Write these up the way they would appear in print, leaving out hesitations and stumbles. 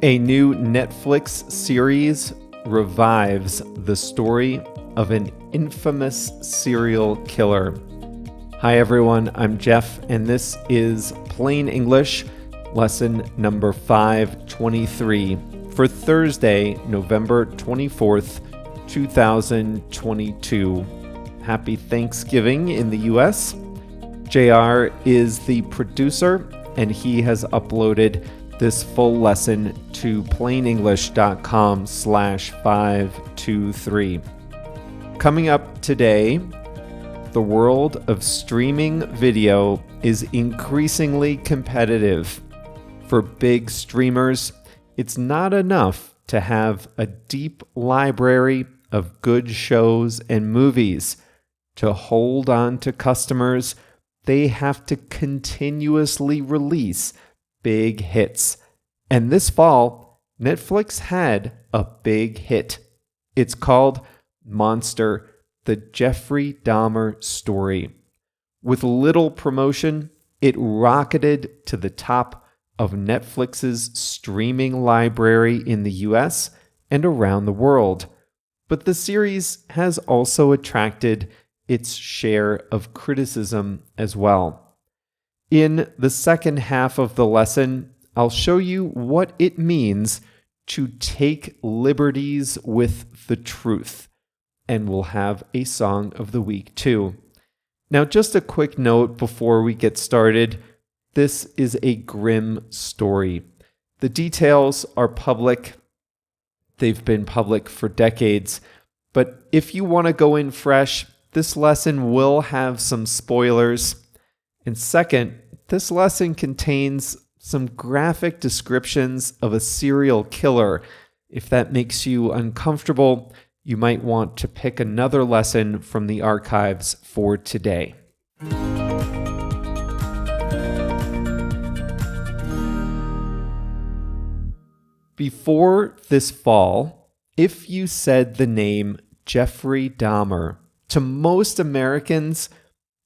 A new Netflix series revives the story of an infamous serial killer. Hi everyone, I'm Jeff, and this is Plain English, lesson number 523 for Thursday, November 24th, 2022. Happy Thanksgiving in the US. JR is the producer, and he has uploaded this full lesson to plainenglish.com/523. Coming up today, the world of streaming video is increasingly competitive. For big streamers, it's not enough to have a deep library of good shows and movies. To hold on to customers, they have to continuously release big hits. And this fall, Netflix had a big hit. It's called Monster: The Jeffrey Dahmer Story. With little promotion, it rocketed to the top of Netflix's streaming library in the US and around the world. But the series has also attracted its share of criticism as well. In the second half of the lesson, I'll show you what it means to take liberties with the truth. And we'll have a song of the week too. Now, just a quick note before we get started. This is a grim story. The details are public. They've been public for decades. But if you want to go in fresh, this lesson will have some spoilers. And second, this lesson contains some graphic descriptions of a serial killer. If that makes you uncomfortable, you might want to pick another lesson from the archives for today. Before this fall, if you said the name Jeffrey Dahmer, to most Americans,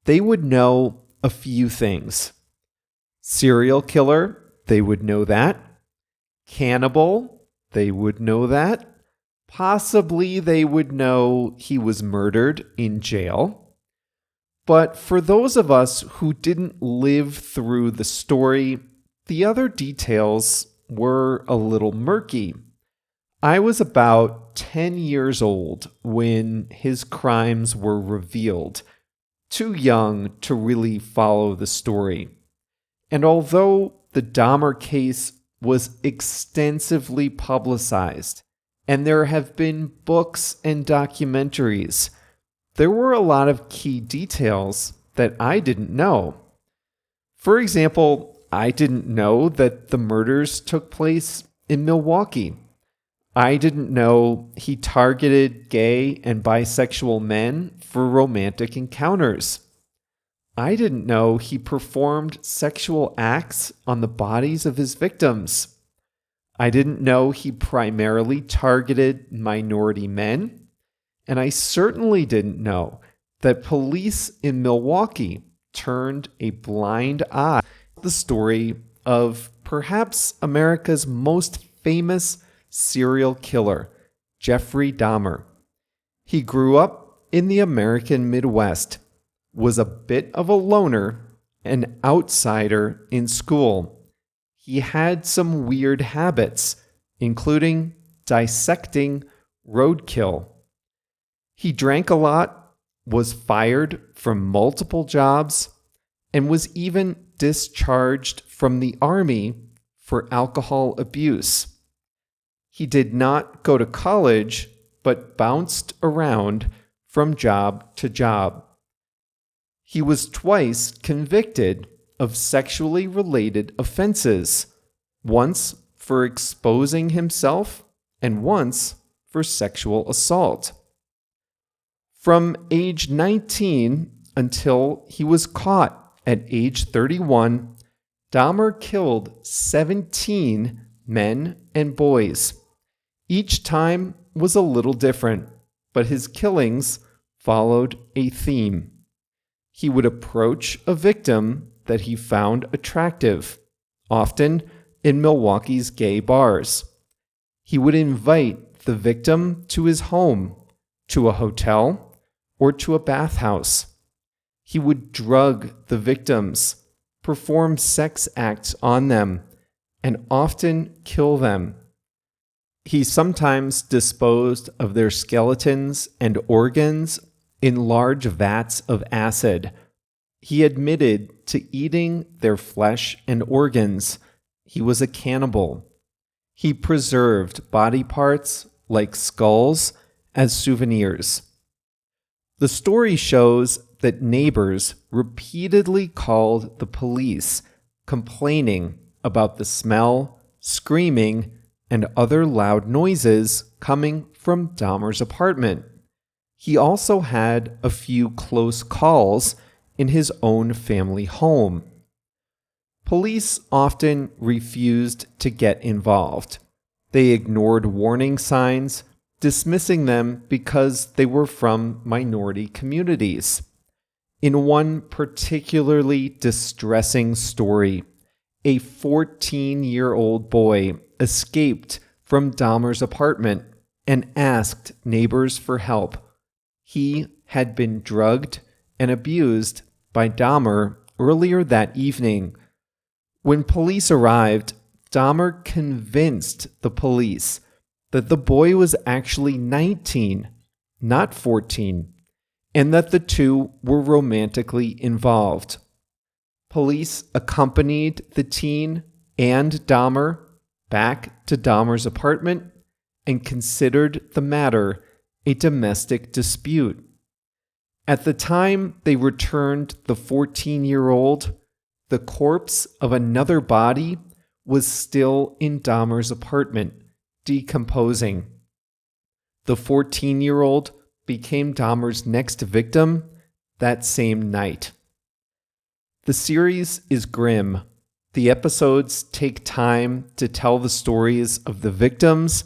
they would know a few things. Serial killer, they would know that. Cannibal, they would know that. Possibly they would know he was murdered in jail. But for those of us who didn't live through the story, the other details were a little murky. I was about 10 years old when his crimes were revealed, too young to really follow the story. And although the Dahmer case was extensively publicized, and there have been books and documentaries, there were a lot of key details that I didn't know. For example, I didn't know that the murders took place in Milwaukee. I didn't know he targeted gay and bisexual men for romantic encounters. I didn't know he performed sexual acts on the bodies of his victims. I didn't know he primarily targeted minority men. And I certainly didn't know that police in Milwaukee turned a blind eye to the story of perhaps America's most famous serial killer, Jeffrey Dahmer. He grew up in the American Midwest, was a bit of a loner, an outsider in school. He had some weird habits, including dissecting roadkill. He drank a lot, was fired from multiple jobs, and was even discharged from the army for alcohol abuse. He did not go to college, but bounced around from job to job. He was twice convicted of sexually related offenses, once for exposing himself and once for sexual assault. From age 19 until he was caught at age 31, Dahmer killed 17 men and boys. Each time was a little different, but his killings followed a theme. He would approach a victim that he found attractive, often in Milwaukee's gay bars. He would invite the victim to his home, to a hotel, or to a bathhouse. He would drug the victims, perform sex acts on them, and often kill them. He sometimes disposed of their skeletons and organs in large vats of acid. He admitted to eating their flesh and organs. He was a cannibal. He preserved body parts, like skulls, as souvenirs. The story shows that neighbors repeatedly called the police, complaining about the smell, screaming, and other loud noises coming from Dahmer's apartment. He also had a few close calls in his own family home. Police often refused to get involved. They ignored warning signs, dismissing them because they were from minority communities. In one particularly distressing story, a 14-year-old boy escaped from Dahmer's apartment and asked neighbors for help. He had been drugged and abused by Dahmer earlier that evening. When police arrived, Dahmer convinced the police that the boy was actually 19, not 14, and that the two were romantically involved. Police accompanied the teen and Dahmer back to Dahmer's apartment and considered the matter a domestic dispute. At the time they returned the 14-year-old, the corpse of another body was still in Dahmer's apartment, decomposing. The 14-year-old became Dahmer's next victim that same night. The series is grim. The episodes take time to tell the stories of the victims,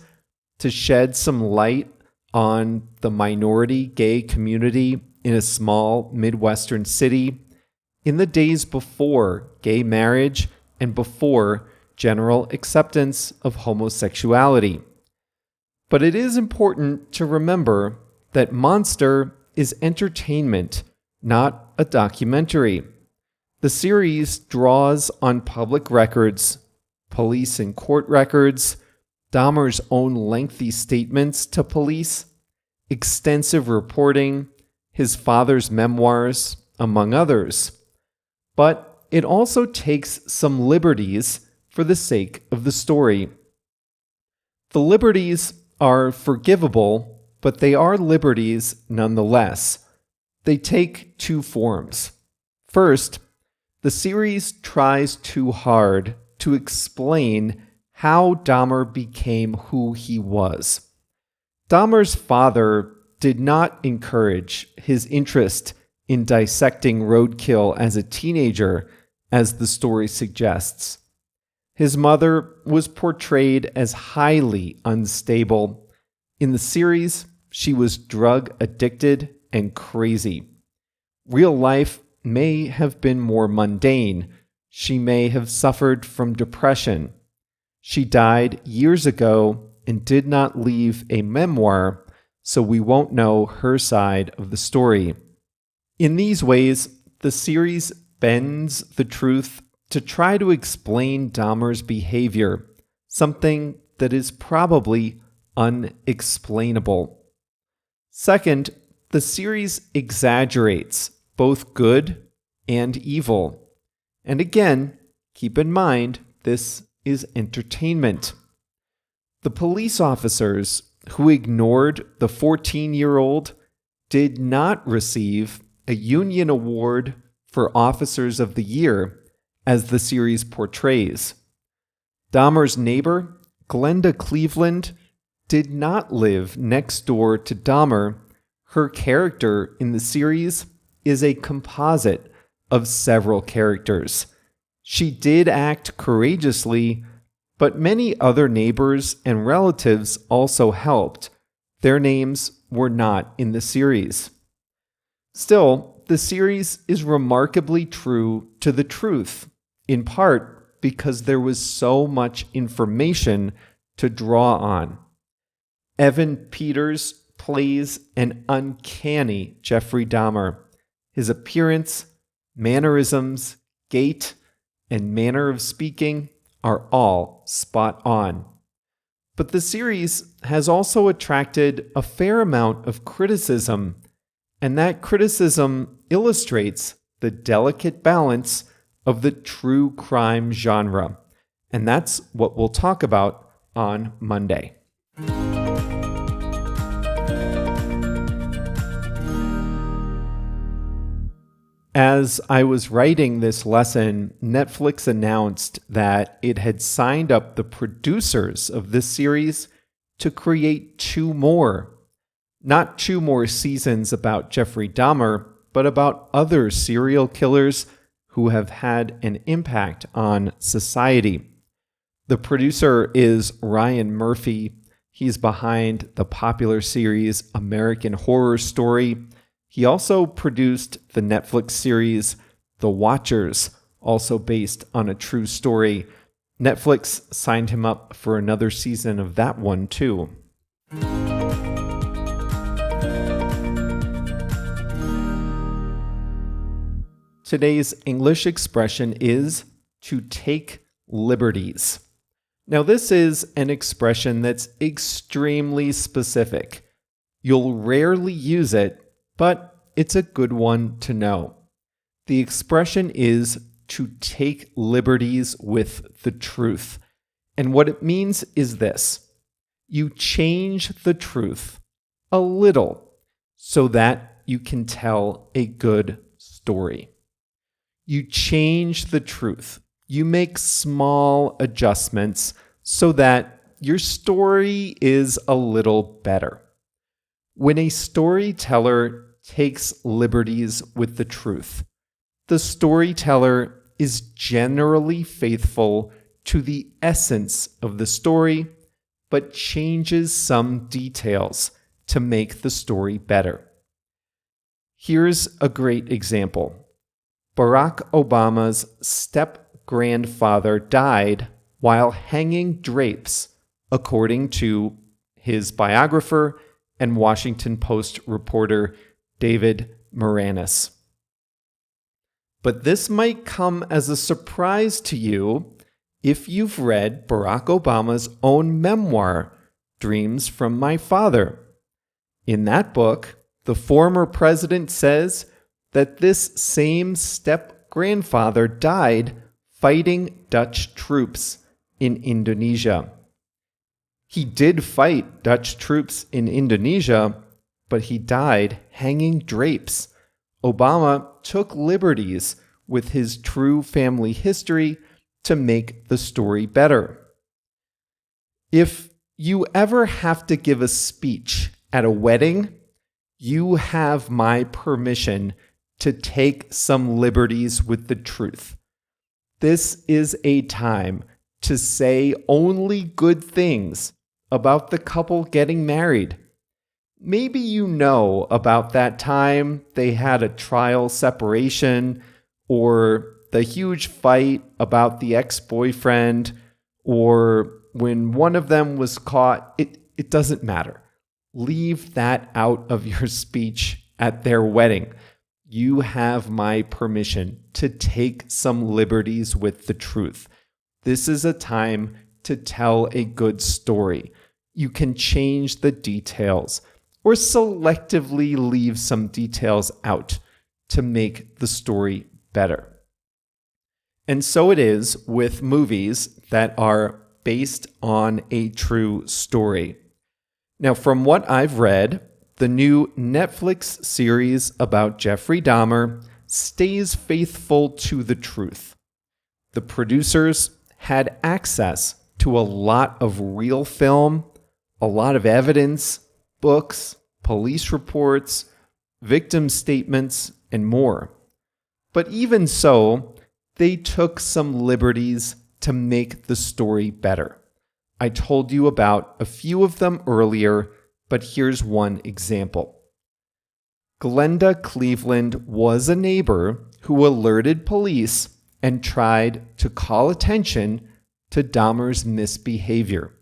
to shed some light on the minority gay community in a small Midwestern city in the days before gay marriage and before general acceptance of homosexuality. But it is important to remember that Monster is entertainment, not a documentary. The series draws on public records, police and court records, Dahmer's own lengthy statements to police, extensive reporting, his father's memoirs, among others. But it also takes some liberties for the sake of the story. The liberties are forgivable, but they are liberties nonetheless. They take two forms. First, the series tries too hard to explain how Dahmer became who he was. Dahmer's father did not encourage his interest in dissecting roadkill as a teenager, as the story suggests. His mother was portrayed as highly unstable. In the series, she was drug addicted and crazy. Real life may have been more mundane. She may have suffered from depression. She died years ago and did not leave a memoir, so we won't know her side of the story. In these ways, the series bends the truth to try to explain Dahmer's behavior, something that is probably unexplainable. Second, the series exaggerates both good and evil. And again, keep in mind, this is entertainment. The police officers who ignored the 14-year-old did not receive a union award for Officers of the Year, as the series portrays. Dahmer's neighbor, Glenda Cleveland, did not live next door to Dahmer. Her character in the series is a composite of several characters. She did act courageously, but many other neighbors and relatives also helped. Their names were not in the series. Still, the series is remarkably true to the truth, in part because there was so much information to draw on. Evan Peters plays an uncanny Jeffrey Dahmer. His appearance, mannerisms, gait, and manner of speaking are all spot on. But the series has also attracted a fair amount of criticism, and that criticism illustrates the delicate balance of the true crime genre. And that's what we'll talk about on Monday. As I was writing this lesson, Netflix announced that it had signed up the producers of this series to create 2 more. Not 2 more seasons about Jeffrey Dahmer, but about other serial killers who have had an impact on society. The producer is Ryan Murphy. He's behind the popular series American Horror Story. He also produced the Netflix series The Watchers, also based on a true story. Netflix signed him up for another season of that one, too. Today's English expression is to take liberties. Now, this is an expression that's extremely specific. You'll rarely use it, but it's a good one to know. The expression is to take liberties with the truth. And what it means is this: you change the truth a little so that you can tell a good story. You change the truth. You make small adjustments so that your story is a little better. When a storyteller takes liberties with the truth, the storyteller is generally faithful to the essence of the story, but changes some details to make the story better. Here's a great example. Barack Obama's step-grandfather died while hanging drapes, according to his biographer and Washington Post reporter David Moranis. But this might come as a surprise to you if you've read Barack Obama's own memoir, Dreams from My Father. In that book, the former president says that this same step-grandfather died fighting Dutch troops in Indonesia. He did fight Dutch troops in Indonesia, but he died hanging drapes. Obama took liberties with his true family history to make the story better. If you ever have to give a speech at a wedding, you have my permission to take some liberties with the truth. This is a time to say only good things about the couple getting married. Maybe you know about that time they had a trial separation, or the huge fight about the ex-boyfriend, or when one of them was caught. It doesn't matter. Leave that out of your speech at their wedding. You have my permission to take some liberties with the truth. This is a time to tell a good story. You can change the details or selectively leave some details out to make the story better. And so it is with movies that are based on a true story. Now, from what I've read, the new Netflix series about Jeffrey Dahmer stays faithful to the truth. The producers had access to a lot of real film, a lot of evidence, books, police reports, victim statements, and more. But even so, they took some liberties to make the story better. I told you about a few of them earlier, but here's one example. Glenda Cleveland was a neighbor who alerted police and tried to call attention to Dahmer's misbehavior.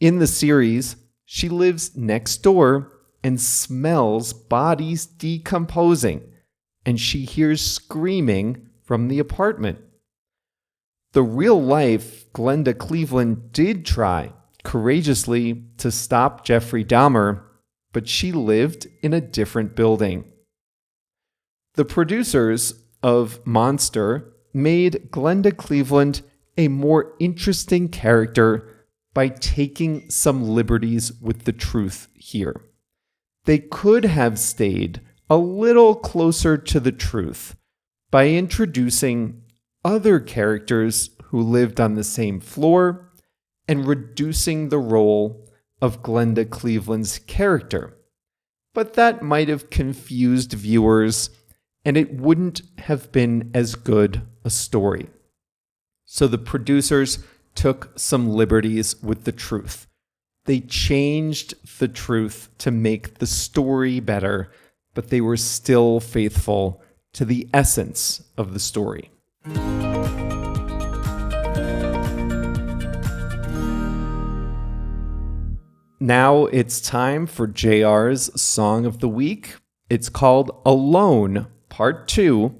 In the series, she lives next door and smells bodies decomposing, and she hears screaming from the apartment. The real-life Glenda Cleveland did try courageously to stop Jeffrey Dahmer, but she lived in a different building. The producers of Monster made Glenda Cleveland a more interesting character by taking some liberties with the truth here. They could have stayed a little closer to the truth by introducing other characters who lived on the same floor and reducing the role of Glenda Cleveland's character. But that might have confused viewers, and it wouldn't have been as good a story. So the producers took some liberties with the truth. They changed the truth to make the story better, but they were still faithful to the essence of the story. Now it's time for JR's Song of the Week. It's called Alone, Part 2,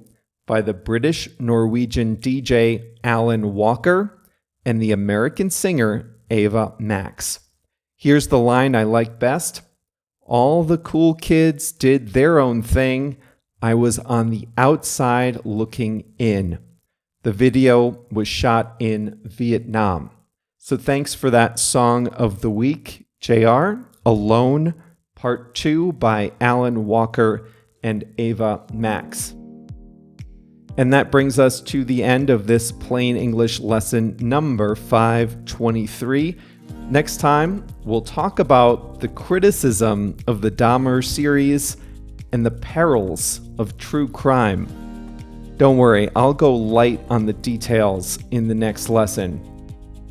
by the British-Norwegian DJ Alan Walker and the American singer Ava Max. Here's the line I like best. All the cool kids did their own thing. I was on the outside looking in. The video was shot in Vietnam. So thanks for that Song of the Week, JR. Alone, Part 2 by Alan Walker and Ava Max. And that brings us to the end of this Plain English lesson number 523. Next time, we'll talk about the criticism of the Dahmer series and the perils of true crime. Don't worry, I'll go light on the details in the next lesson.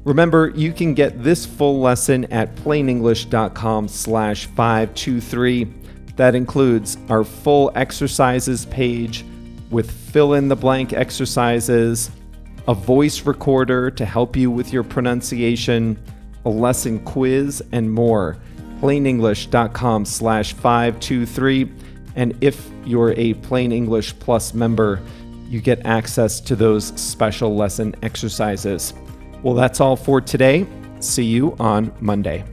Remember, you can get this full lesson at plainenglish.com/523. That includes our full exercises page with fill-in-the-blank exercises, a voice recorder to help you with your pronunciation, a lesson quiz, and more. plainenglish.com/523. And if you're a Plain English Plus member, you get access to those special lesson exercises. Well, that's all for today. See you on Monday.